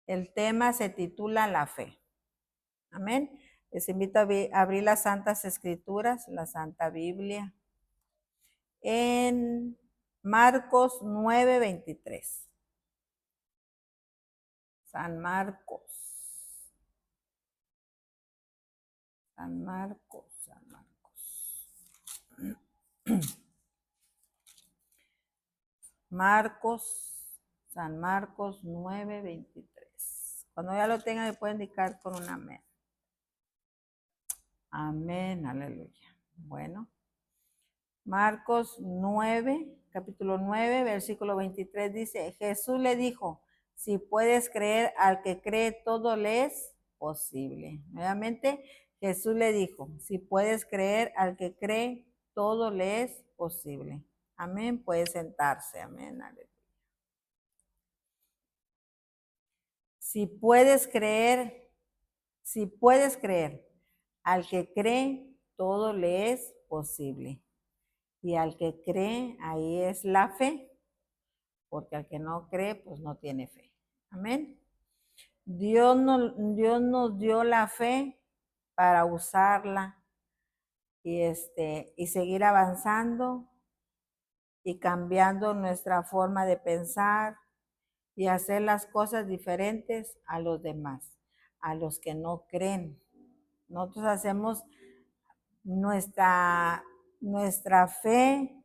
El tema se titula La fe. Amén. Les invito a abrir las Santas Escrituras, la Santa Biblia, en Marcos 9:23. San Marcos. San Marcos, San Marcos. San Marcos 9:23. Cuando ya lo tengan, me pueden indicar con un amén. Amén, aleluya. Bueno, Marcos 9, capítulo 9, versículo 23 dice, Jesús le dijo, si puedes creer, al que cree todo le es posible. Nuevamente, Jesús le dijo, si puedes creer, al que cree todo le es posible. Amén, puede sentarse, amén, aleluya. Si puedes creer, al que cree todo le es posible. Y al que cree, ahí es la fe, porque al que no cree, pues no tiene fe. Amén. Dios nos dio la fe para usarla y seguir avanzando y cambiando nuestra forma de pensar y hacer las cosas diferentes a los demás, a los que no creen. Nosotros hacemos nuestra fe,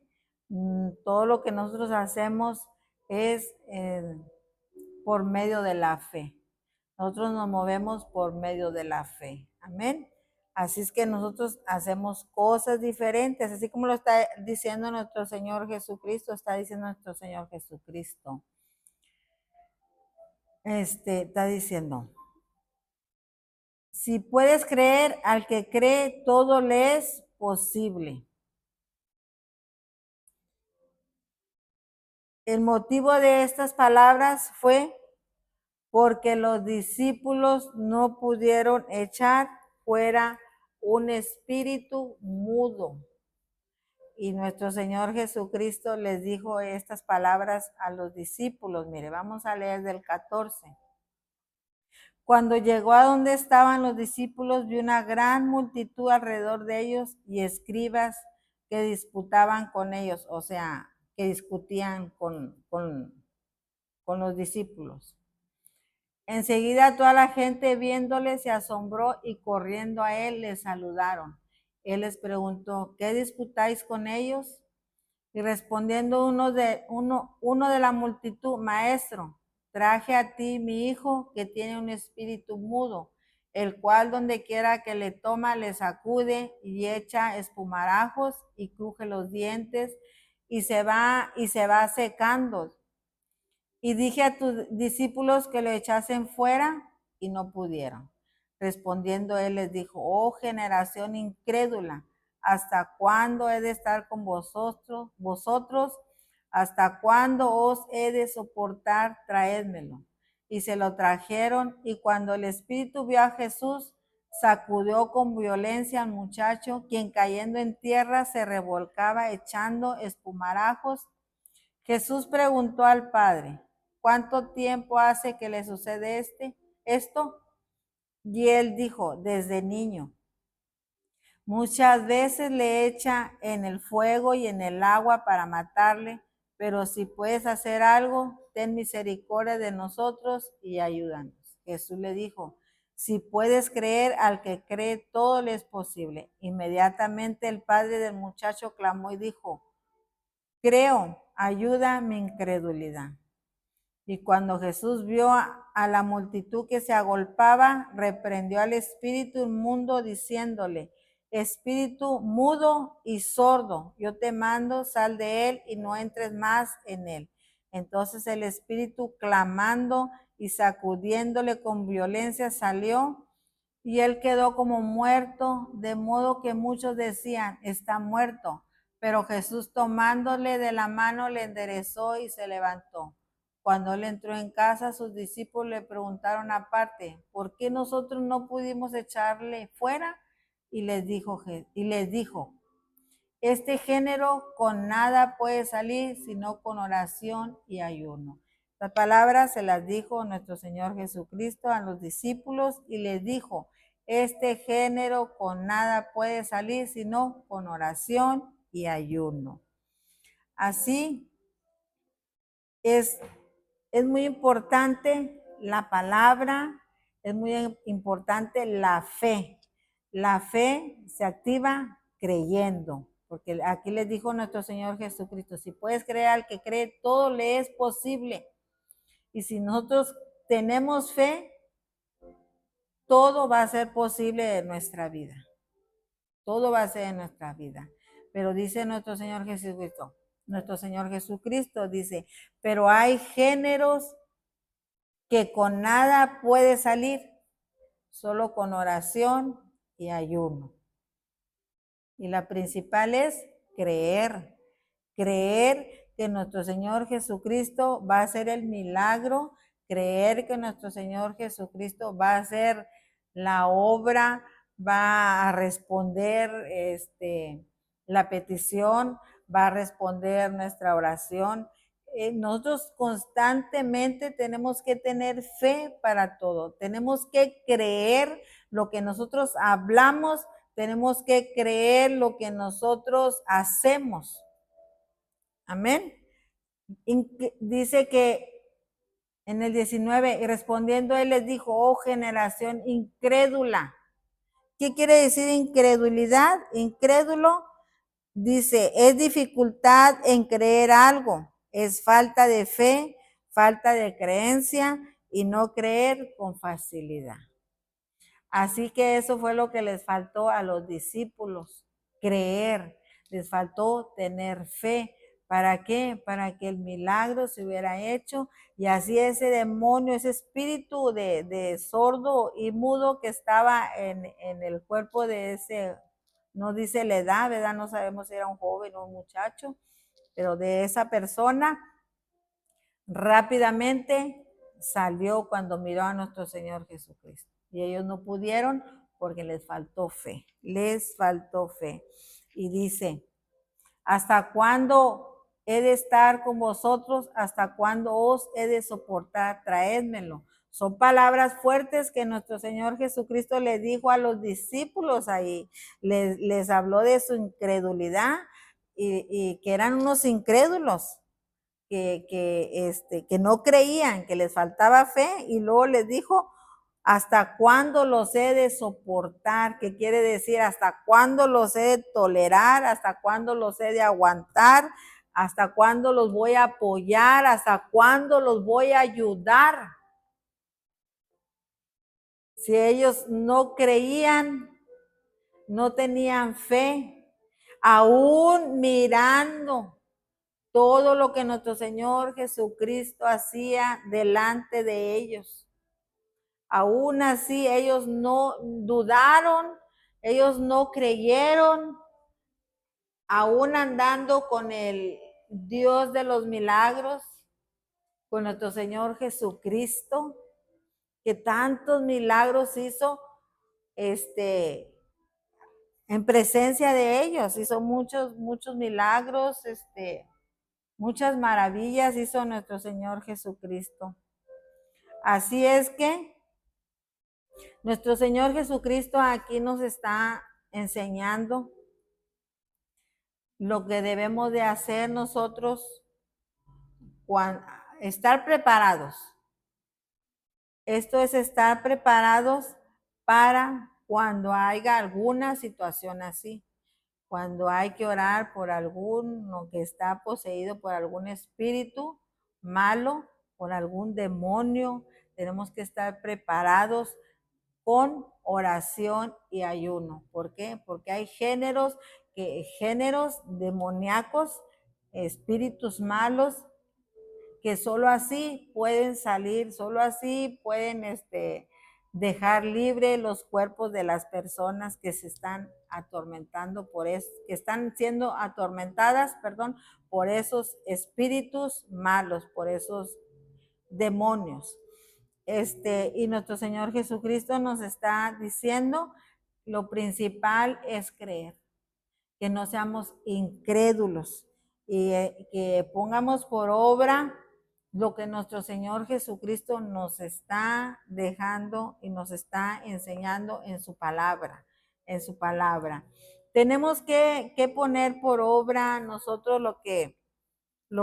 todo lo que nosotros hacemos es por medio de la fe. Nosotros nos movemos por medio de la fe. Amén. Así es que nosotros hacemos cosas diferentes, así como lo está diciendo nuestro Señor Jesucristo, está diciendo nuestro Señor Jesucristo. Está diciendo, si puedes creer, al que cree, todo le es posible. El motivo de estas palabras fue porque los discípulos no pudieron echar fuera un espíritu mudo. Y nuestro Señor Jesucristo les dijo estas palabras a los discípulos. Mire, vamos a leer del 14. Cuando llegó a donde estaban los discípulos, vio una gran multitud alrededor de ellos y escribas que disputaban con ellos, o sea, que discutían con los discípulos. Enseguida toda la gente viéndole se asombró y corriendo a él le saludaron. Él les preguntó, ¿qué disputáis con ellos? Y respondiendo uno de la multitud, Maestro, traje a ti mi hijo que tiene un espíritu mudo, el cual donde quiera que le toma le sacude y echa espumarajos y cruje los dientes y se va secando. Y dije a tus discípulos que lo echasen fuera y no pudieron. Respondiendo él les dijo, oh generación incrédula, ¿hasta cuándo he de estar con vosotros? ¿Hasta cuándo os he de soportar? Traédmelo. Y se lo trajeron, y cuando el espíritu vio a Jesús, sacudió con violencia al muchacho, quien cayendo en tierra se revolcaba echando espumarajos. Jesús preguntó al padre, ¿cuánto tiempo hace que le sucede esto? Y él dijo, desde niño. Muchas veces le echa en el fuego y en el agua para matarle, pero si puedes hacer algo, ten misericordia de nosotros y ayúdanos. Jesús le dijo, si puedes creer, al que cree todo le es posible. Inmediatamente el padre del muchacho clamó y dijo, creo, ayuda mi incredulidad. Y cuando Jesús vio a la multitud que se agolpaba, reprendió al espíritu inmundo diciéndole, espíritu mudo y sordo, yo te mando, sal de él y no entres más en él. Entonces el espíritu, clamando y sacudiéndole con violencia, salió y él quedó como muerto, de modo que muchos decían, está muerto. Pero Jesús, tomándole de la mano, le enderezó y se levantó. Cuando él entró en casa, sus discípulos le preguntaron aparte, ¿por qué nosotros no pudimos echarle fuera? Y les dijo, este género con nada puede salir, sino con oración y ayuno. Las palabras se las dijo nuestro Señor Jesucristo a los discípulos y les dijo, este género con nada puede salir sino con oración y ayuno. Así es muy importante la palabra, es muy importante la fe. La fe se activa creyendo, porque aquí les dijo nuestro Señor Jesucristo, si puedes creer al que cree, todo le es posible. Y si nosotros tenemos fe, todo va a ser posible en nuestra vida. Todo va a ser en nuestra vida. Pero dice nuestro Señor Jesucristo dice, pero hay géneros que con nada puede salir, solo con oración y ayuno. Y la principal es creer que nuestro Señor Jesucristo va a hacer el milagro, creer que nuestro Señor Jesucristo va a hacer la obra, va a responder la petición, va a responder nuestra oración. Nosotros constantemente tenemos que tener fe para todo, tenemos que creer lo que nosotros hablamos, tenemos que creer lo que nosotros hacemos. Amén. Dice que en el 19, y respondiendo él les dijo, oh generación incrédula. ¿Qué quiere decir incredulidad? Incrédulo, dice, es dificultad en creer algo, es falta de fe, falta de creencia y no creer con facilidad. Así que eso fue lo que les faltó a los discípulos, creer, les faltó tener fe. ¿Para qué? Para que el milagro se hubiera hecho y así ese demonio, ese espíritu de sordo y mudo que estaba en el cuerpo de ese, no dice la edad, ¿verdad? No sabemos si era un joven o un muchacho, pero de esa persona rápidamente salió cuando miró a nuestro Señor Jesucristo. Y ellos no pudieron porque les faltó fe, les faltó fe. Y dice, ¿hasta cuándo he de estar con vosotros? ¿Hasta cuándo os he de soportar? Traédmelo. Son palabras fuertes que nuestro Señor Jesucristo le dijo a los discípulos ahí. Les habló de su incredulidad y que eran unos incrédulos. Que no creían, que les faltaba fe, y luego les dijo, ¿hasta cuándo los he de soportar? ¿Qué quiere decir? ¿Hasta cuándo los he de tolerar? ¿Hasta cuándo los he de aguantar? ¿Hasta cuándo los voy a apoyar? ¿Hasta cuándo los voy a ayudar? Si ellos no creían, no tenían fe, aún mirando todo lo que nuestro Señor Jesucristo hacía delante de ellos. Aún así, ellos no dudaron, ellos no creyeron, aún andando con el Dios de los milagros, con nuestro Señor Jesucristo, que tantos milagros hizo, en presencia de ellos, hizo muchos milagros, muchas maravillas hizo nuestro Señor Jesucristo. Así es que nuestro Señor Jesucristo aquí nos está enseñando lo que debemos de hacer nosotros, estar preparados. Esto es estar preparados para cuando haya alguna situación así. Cuando hay que orar por alguno que está poseído por algún espíritu malo, por algún demonio, tenemos que estar preparados con oración y ayuno. ¿Por qué? Porque hay géneros demoníacos, espíritus malos, que solo así pueden salir, solo así pueden dejar libre los cuerpos de las personas que se están atormentando que están siendo atormentadas, por esos espíritus malos, por esos demonios. Y nuestro Señor Jesucristo nos está diciendo, lo principal es creer, que no seamos incrédulos y que pongamos por obra lo que nuestro Señor Jesucristo nos está dejando y nos está enseñando en su palabra, en su palabra. Tenemos que poner por obra nosotros lo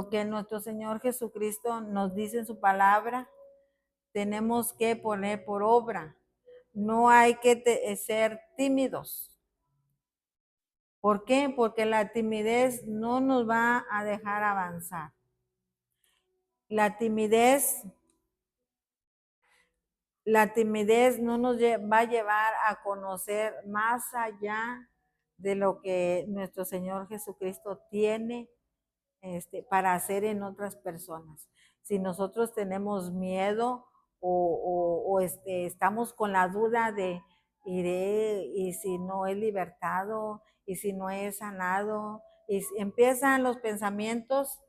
que nuestro Señor Jesucristo nos dice en su palabra, tenemos que poner por obra. No hay que ser tímidos. ¿Por qué? Porque la timidez no nos va a dejar avanzar. La timidez no nos va a llevar a conocer más allá de lo que nuestro Señor Jesucristo tiene para hacer en otras personas. Si nosotros tenemos miedo o estamos con la duda de iré y si no he libertado y si no he sanado, y empiezan los pensamientos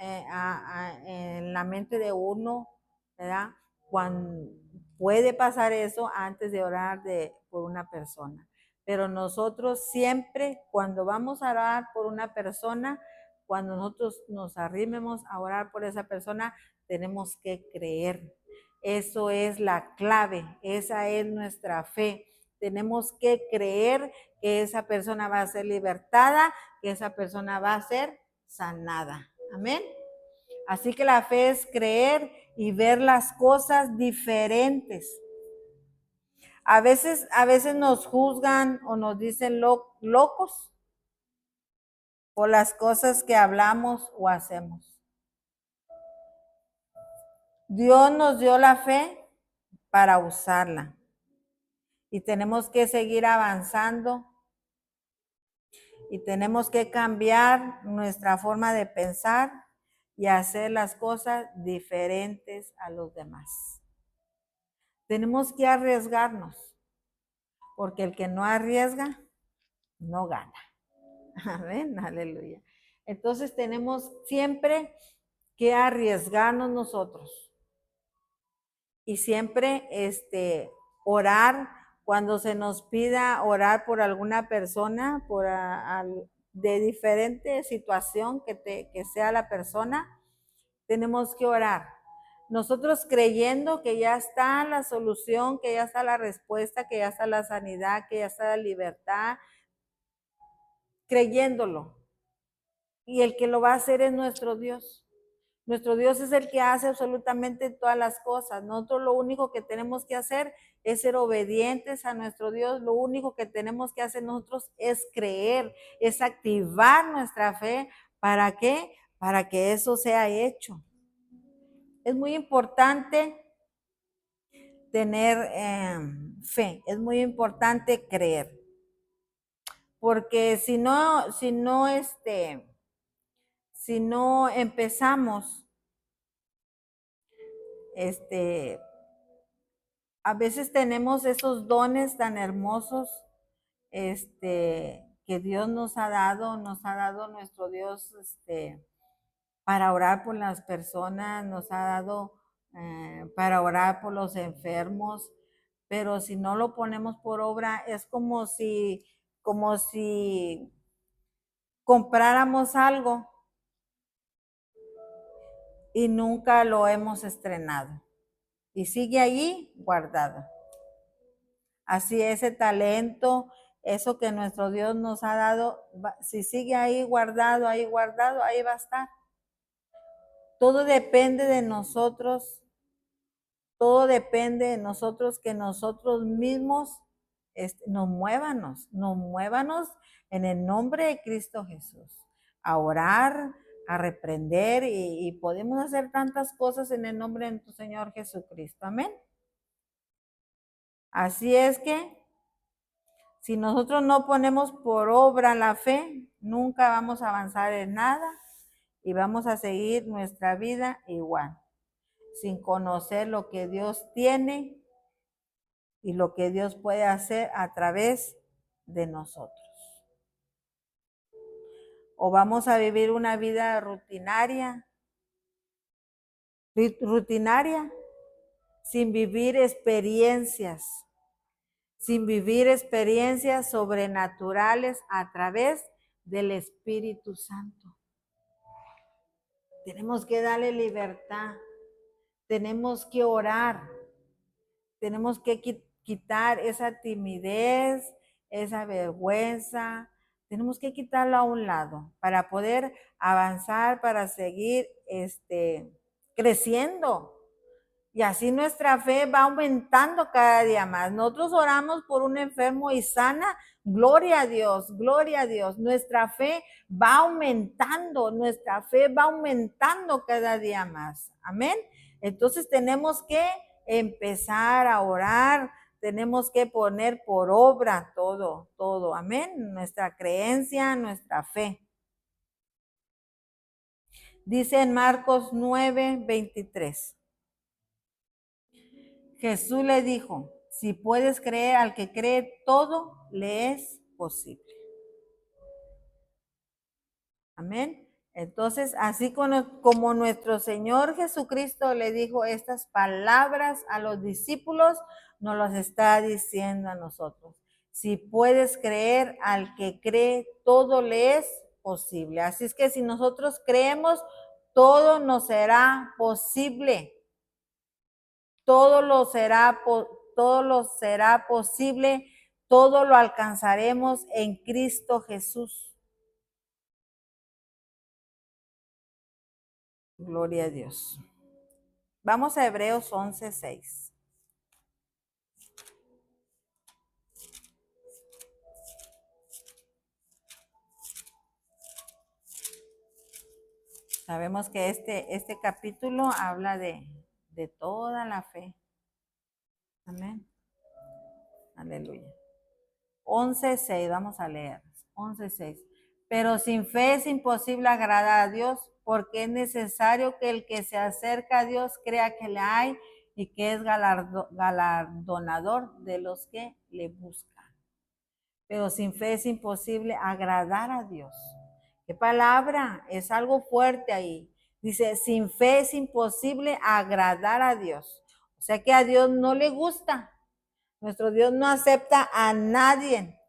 en la mente de uno, ¿verdad? Cuando puede pasar eso antes de orar por una persona. Pero nosotros siempre, cuando vamos a orar por una persona, cuando nosotros nos arrimemos a orar por esa persona, tenemos que creer. Eso es la clave, esa es nuestra fe. Tenemos que creer que esa persona va a ser libertada, que esa persona va a ser sanada. Amén. Así que la fe es creer y ver las cosas diferentes. A veces nos juzgan o nos dicen locos por las cosas que hablamos o hacemos. Dios nos dio la fe para usarla y tenemos que seguir avanzando y tenemos que cambiar nuestra forma de pensar y hacer las cosas diferentes a los demás. Tenemos que arriesgarnos, porque el que no arriesga, no gana. Amén, aleluya. Entonces tenemos siempre que arriesgarnos nosotros y siempre orar cuando se nos pida orar por alguna persona, de diferente situación que sea la persona, tenemos que orar. Nosotros creyendo que ya está la solución, que ya está la respuesta, que ya está la sanidad, que ya está la libertad, creyéndolo. Y el que lo va a hacer es nuestro Dios. Nuestro Dios es el que hace absolutamente todas las cosas. Nosotros lo único que tenemos que hacer es ser obedientes a nuestro Dios. Lo único que tenemos que hacer nosotros es creer, es activar nuestra fe. ¿Para qué? Para que eso sea hecho. Es muy importante tener fe, es muy importante creer. Porque si no empezamos, a veces tenemos esos dones tan hermosos, que Dios nos ha dado nuestro Dios, para orar por las personas, nos ha dado para orar por los enfermos, pero si no lo ponemos por obra, es como si compráramos algo y nunca lo hemos estrenado y sigue allí guardado. Así ese talento, eso que nuestro Dios nos ha dado, si sigue ahí guardado, ahí va a estar. Todo depende de nosotros, que nosotros mismos nos muévanos en el nombre de Cristo Jesús, a orar, a reprender y podemos hacer tantas cosas en el nombre de nuestro Señor Jesucristo. Amén. Así es que si nosotros no ponemos por obra la fe, nunca vamos a avanzar en nada y vamos a seguir nuestra vida igual, sin conocer lo que Dios tiene y lo que Dios puede hacer a través de nosotros. O vamos a vivir una vida rutinaria, sin vivir experiencias sobrenaturales a través del Espíritu Santo. Tenemos que darle libertad tenemos que orar, tenemos que quitar esa timidez, esa vergüenza, tenemos que quitarla a un lado para poder avanzar, para seguir creciendo. Y así nuestra fe va aumentando cada día más. Nosotros oramos por un enfermo y sana. Gloria a Dios, gloria a Dios. Nuestra fe va aumentando, nuestra fe va aumentando cada día más. Amén. Entonces tenemos que empezar a orar, tenemos que poner por obra todo, todo. Amén. Nuestra creencia, nuestra fe. Dice en Marcos 9:23. Jesús le dijo, si puedes creer, al que cree, todo le es posible. Amén. Entonces, así como nuestro Señor Jesucristo le dijo estas palabras a los discípulos, nos las está diciendo a nosotros. Si puedes creer, al que cree, todo le es posible. Así es que si nosotros creemos, todo nos será posible. Todo lo será posible, todo lo alcanzaremos en Cristo Jesús. Gloria a Dios. Vamos a Hebreos 11:6. Sabemos que este capítulo habla de toda la fe. Amén. Aleluya. 11:6, vamos a leer. 11:6. Pero sin fe es imposible agradar a Dios, porque es necesario que el que se acerca a Dios crea que le hay y que es galardonador de los que le buscan. Pero sin fe es imposible agradar a Dios. ¿Qué palabra? Es algo fuerte ahí. Dice, sin fe es imposible agradar a Dios. O sea que a Dios no le gusta. Nuestro Dios no acepta a nadie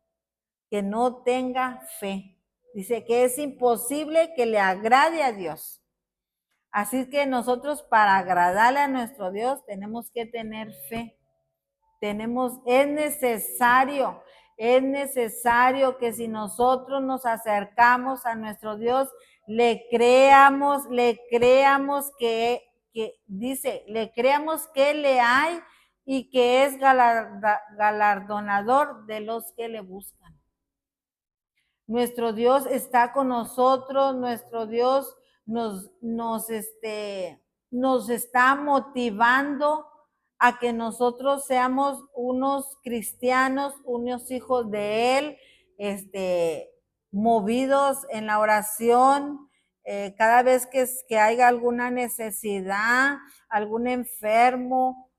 que no tenga fe. Dice que es imposible que le agrade a Dios. Así que nosotros para agradarle a nuestro Dios tenemos que tener fe. Es necesario que si nosotros nos acercamos a nuestro Dios, le creamos que dice, le creamos que le hay y que es galardonador de los que le buscan. Nuestro Dios está con nosotros, nuestro Dios nos está motivando a que nosotros seamos unos cristianos, unos hijos de Él, movidos en la oración, cada vez que haya alguna necesidad, algún enfermo,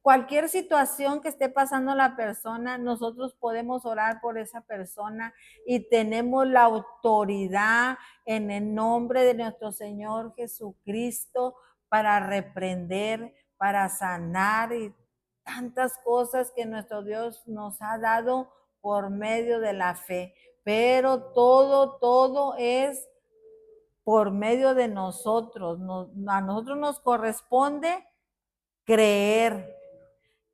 cualquier situación que esté pasando la persona, nosotros podemos orar por esa persona y tenemos la autoridad en el nombre de nuestro Señor Jesucristo para reprender, para sanar y tantas cosas que nuestro Dios nos ha dado por medio de la fe. Pero todo es por medio de nosotros. A nosotros nos corresponde creer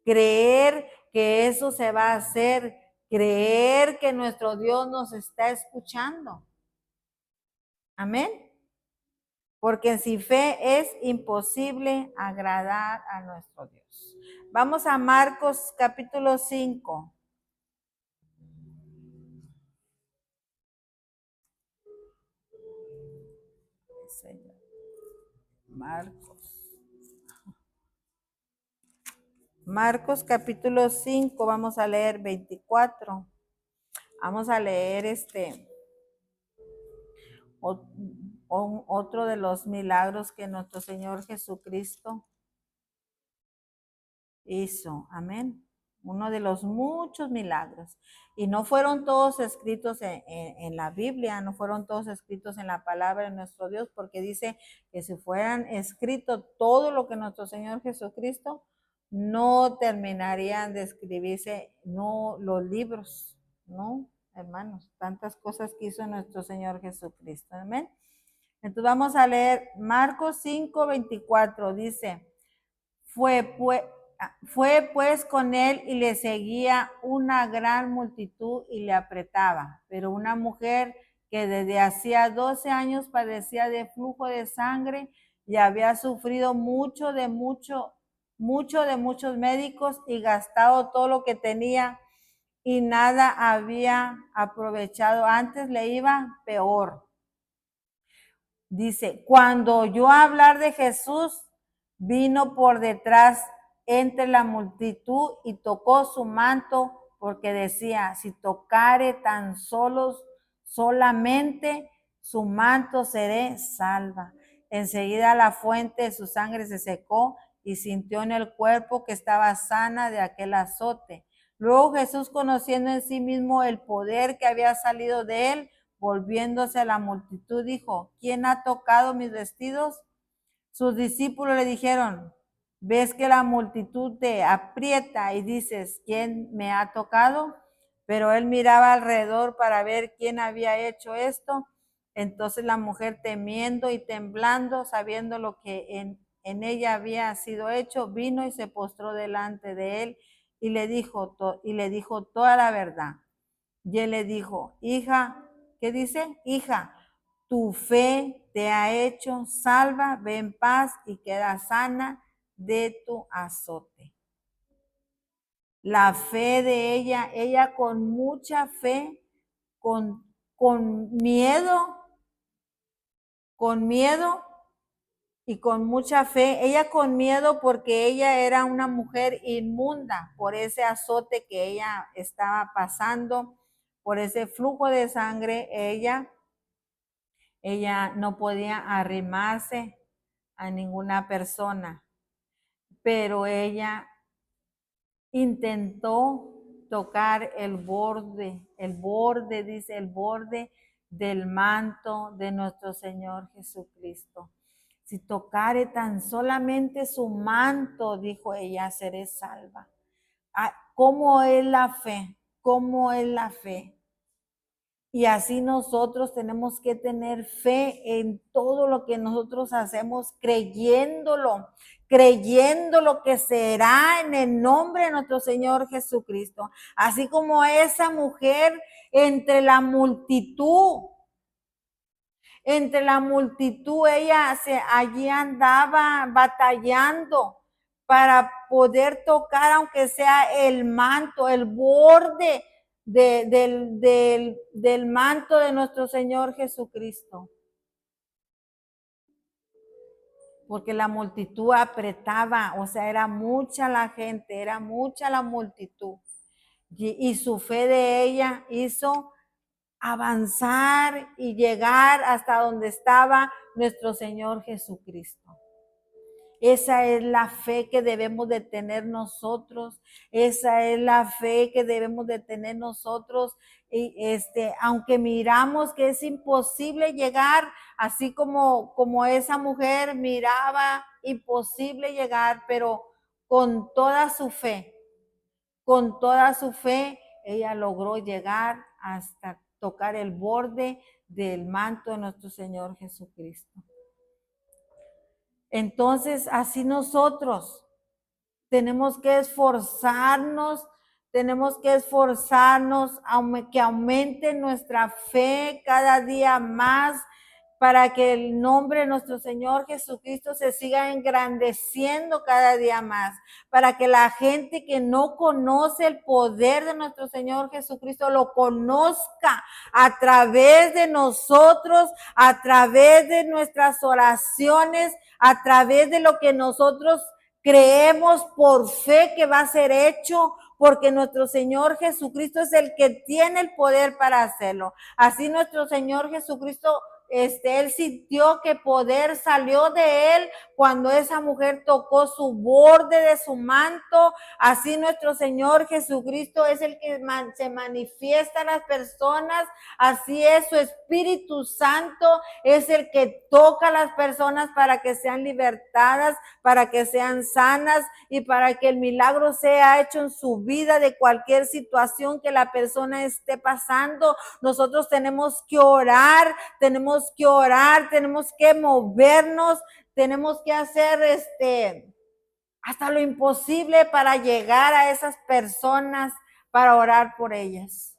que eso se va a hacer, creer que nuestro Dios nos está escuchando. Amén. Porque sin fe es imposible agradar a nuestro Dios. Vamos a Marcos capítulo 5. Marcos capítulo 5, vamos a leer 24. Vamos a leer otro de los milagros que nuestro Señor Jesucristo hizo. Amén. Uno de los muchos milagros. Y no fueron todos escritos en la Biblia, no fueron todos escritos en la palabra de nuestro Dios, porque dice que si fueran escrito todo lo que nuestro Señor Jesucristo, no terminarían de escribirse, no los libros, ¿no? Hermanos, tantas cosas que hizo nuestro Señor Jesucristo. Amén. Entonces vamos a leer Marcos 5:24. Dice, fue pues con él y le seguía una gran multitud y le apretaba. Pero una mujer que desde hacía 12 años padecía de flujo de sangre y había sufrido mucho de muchos médicos y gastado todo lo que tenía y nada había aprovechado, antes le iba peor. Dice, cuando oyó hablar de Jesús, vino por detrás entre la multitud y tocó su manto, porque decía, si tocare tan solamente su manto, seré salva. Enseguida la fuente de su sangre se secó y sintió en el cuerpo que estaba sana de aquel azote. Luego Jesús, conociendo en sí mismo el poder que había salido de él, volviéndose a la multitud, dijo, ¿quién ha tocado mis vestidos? Sus discípulos le dijeron, ¿ves que la multitud te aprieta y dices, ¿quién me ha tocado? Pero él miraba alrededor para ver quién había hecho esto. Entonces la mujer, temiendo y temblando, sabiendo lo que en ella había sido hecho, vino y se postró delante de él y le dijo toda la verdad. Y él le dijo, hija, ¿qué dice? Hija, tu fe te ha hecho salva, ve en paz y queda sana de tu azote. La fe de ella con mucha fe, con miedo y con mucha fe. Ella con miedo porque ella era una mujer inmunda por ese azote que ella estaba pasando, por ese flujo de sangre. Ella no podía arrimarse a ninguna persona, pero ella intentó tocar el borde, dice, el borde del manto de nuestro Señor Jesucristo. Si tocare tan solamente su manto, dijo ella, seré salva. ¿Cómo es la fe? ¿Cómo es la fe? Y así nosotros tenemos que tener fe en todo lo que nosotros hacemos, creyéndolo que será en el nombre de nuestro Señor Jesucristo. Así como esa mujer entre la multitud, ella allí andaba batallando para poder tocar, aunque sea el manto, el borde del manto de nuestro Señor Jesucristo. Porque la multitud apretaba, o sea, era mucha la gente, era mucha la multitud. Y su fe de ella hizo avanzar y llegar hasta donde estaba nuestro Señor Jesucristo. Esa es la fe que debemos de tener nosotros. Esa es la fe que debemos de tener nosotros. Y aunque miramos que es imposible llegar, así como esa mujer miraba imposible llegar, pero con toda su fe, ella logró llegar hasta tocar el borde del manto de nuestro Señor Jesucristo. Entonces, así nosotros tenemos que esforzarnos, que aumente nuestra fe cada día más, para que el nombre de nuestro Señor Jesucristo se siga engrandeciendo cada día más, para que la gente que no conoce el poder de nuestro Señor Jesucristo lo conozca a través de nosotros, a través de nuestras oraciones, a través de lo que nosotros creemos por fe que va a ser hecho, porque nuestro Señor Jesucristo es el que tiene el poder para hacerlo. Así nuestro Señor Jesucristo, él sintió que poder salió de él cuando esa mujer tocó su borde de su manto. Así nuestro Señor Jesucristo es el que se manifiesta a las personas. Así es, su Espíritu Santo es el que toca a las personas para que sean libertadas, para que sean sanas y para que el milagro sea hecho en su vida de cualquier situación que la persona esté pasando. Nosotros tenemos que orar, tenemos tenemos que orar, tenemos que movernos, tenemos que hacer hasta lo imposible para llegar a esas personas, para orar por ellas.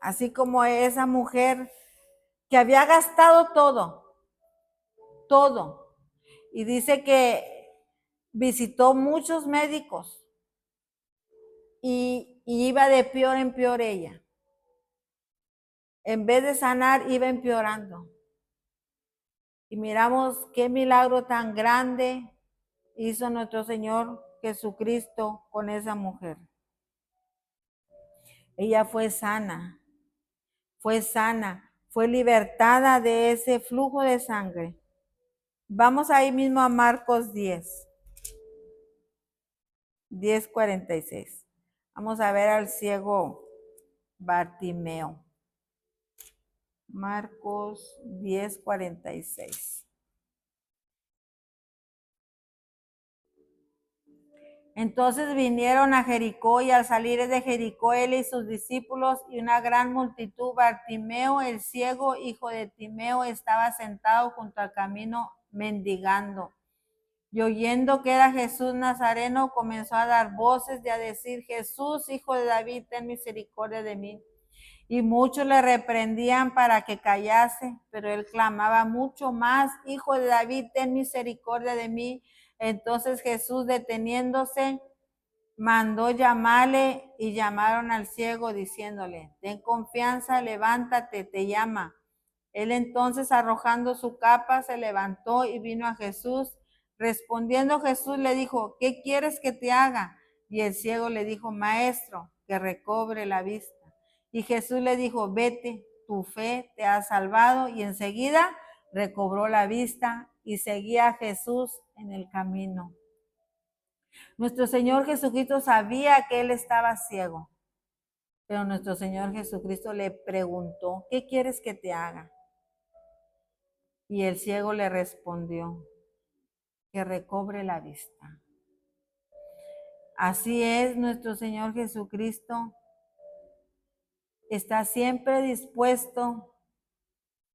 Así como esa mujer que había gastado todo. Y dice que visitó muchos médicos y iba de peor en peor ella. En vez de sanar, iba empeorando. Y miramos qué milagro tan grande hizo nuestro Señor Jesucristo con esa mujer. Ella fue sana, fue libertada de ese flujo de sangre. Vamos ahí mismo a Marcos 10:46. Vamos a ver al ciego Bartimeo. Marcos 10:46. Entonces vinieron a Jericó, y al salir de Jericó él y sus discípulos y una gran multitud, Bartimeo el ciego, hijo de Timeo, estaba sentado junto al camino mendigando. Y oyendo que era Jesús Nazareno, comenzó a dar voces y a decir: Jesús, hijo de David, ten misericordia de mí. Y muchos le reprendían para que callase, pero él clamaba mucho más: Hijo de David, ten misericordia de mí. Entonces Jesús, deteniéndose, mandó llamarle, y llamaron al ciego diciéndole: ten confianza, levántate, te llama. Él entonces, arrojando su capa, se levantó y vino a Jesús. Respondiendo Jesús le dijo: ¿qué quieres que te haga? Y el ciego le dijo: Maestro, que recobre la vista. Y Jesús le dijo: vete, tu fe te ha salvado. Y enseguida recobró la vista y seguía a Jesús en el camino. Nuestro Señor Jesucristo sabía que él estaba ciego, pero nuestro Señor Jesucristo le preguntó: ¿qué quieres que te haga? Y el ciego le respondió: que recobre la vista. Así es, nuestro Señor Jesucristo está siempre dispuesto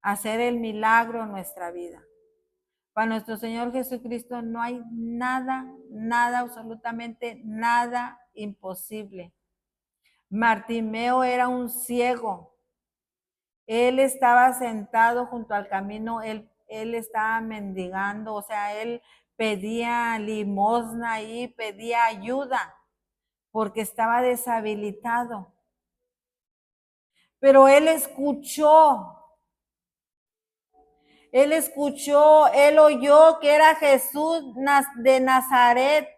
a hacer el milagro en nuestra vida. Para nuestro Señor Jesucristo no hay nada, absolutamente nada imposible. Bartimeo era un ciego. Él estaba sentado junto al camino, él estaba mendigando, o sea, él pedía limosna y pedía ayuda porque estaba deshabilitado. Pero él oyó que era Jesús de Nazaret,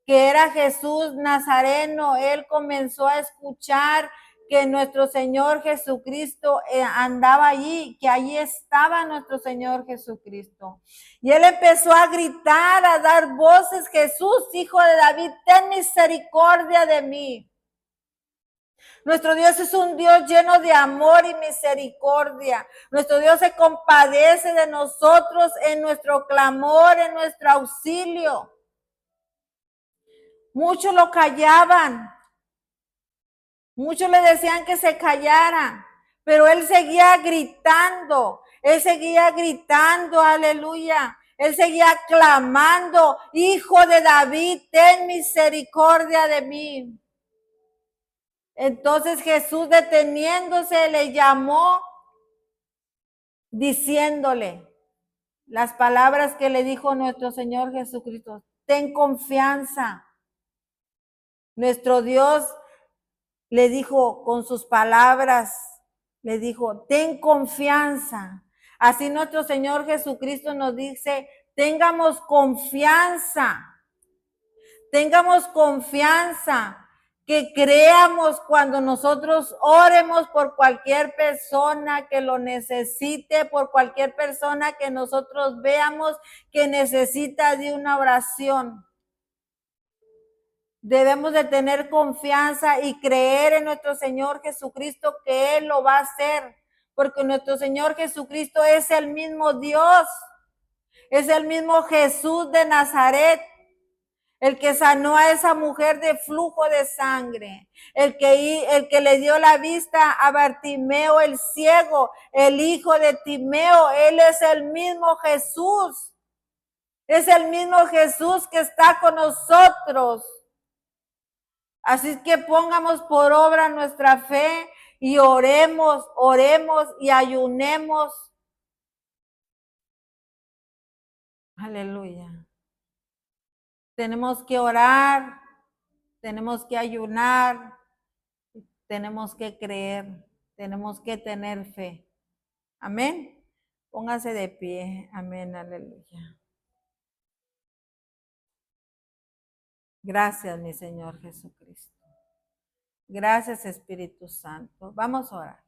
que era Jesús Nazareno. Él comenzó a escuchar que nuestro Señor Jesucristo andaba allí, que allí estaba nuestro Señor Jesucristo. Y él empezó a gritar, a dar voces: Jesús, hijo de David, ten misericordia de mí. Nuestro Dios es un Dios lleno de amor y misericordia. Nuestro Dios se compadece de nosotros en nuestro clamor, en nuestro auxilio. Muchos lo callaban. Muchos le decían que se callara, pero él seguía gritando. Aleluya. Él seguía clamando: Hijo de David, ten misericordia de mí. Entonces Jesús, deteniéndose, le llamó, diciéndole las palabras que le dijo nuestro Señor Jesucristo: ten confianza. Nuestro Dios le dijo con sus palabras, le dijo: ten confianza. Así nuestro Señor Jesucristo nos dice: tengamos confianza, que creamos cuando nosotros oremos por cualquier persona que lo necesite, por cualquier persona que nosotros veamos que necesita de una oración. Debemos de tener confianza y creer en nuestro Señor Jesucristo que Él lo va a hacer, porque nuestro Señor Jesucristo es el mismo Dios, es el mismo Jesús de Nazaret, el que sanó a esa mujer de flujo de sangre, el que le dio la vista a Bartimeo el ciego, el hijo de Timeo. Él es el mismo Jesús. Es el mismo Jesús que está con nosotros. Así que pongamos por obra nuestra fe y oremos y ayunemos. Aleluya. Tenemos que orar, tenemos que ayunar, tenemos que creer, tenemos que tener fe. Amén. Póngase de pie. Amén. Aleluya. Gracias, mi Señor Jesucristo. Gracias, Espíritu Santo. Vamos a orar.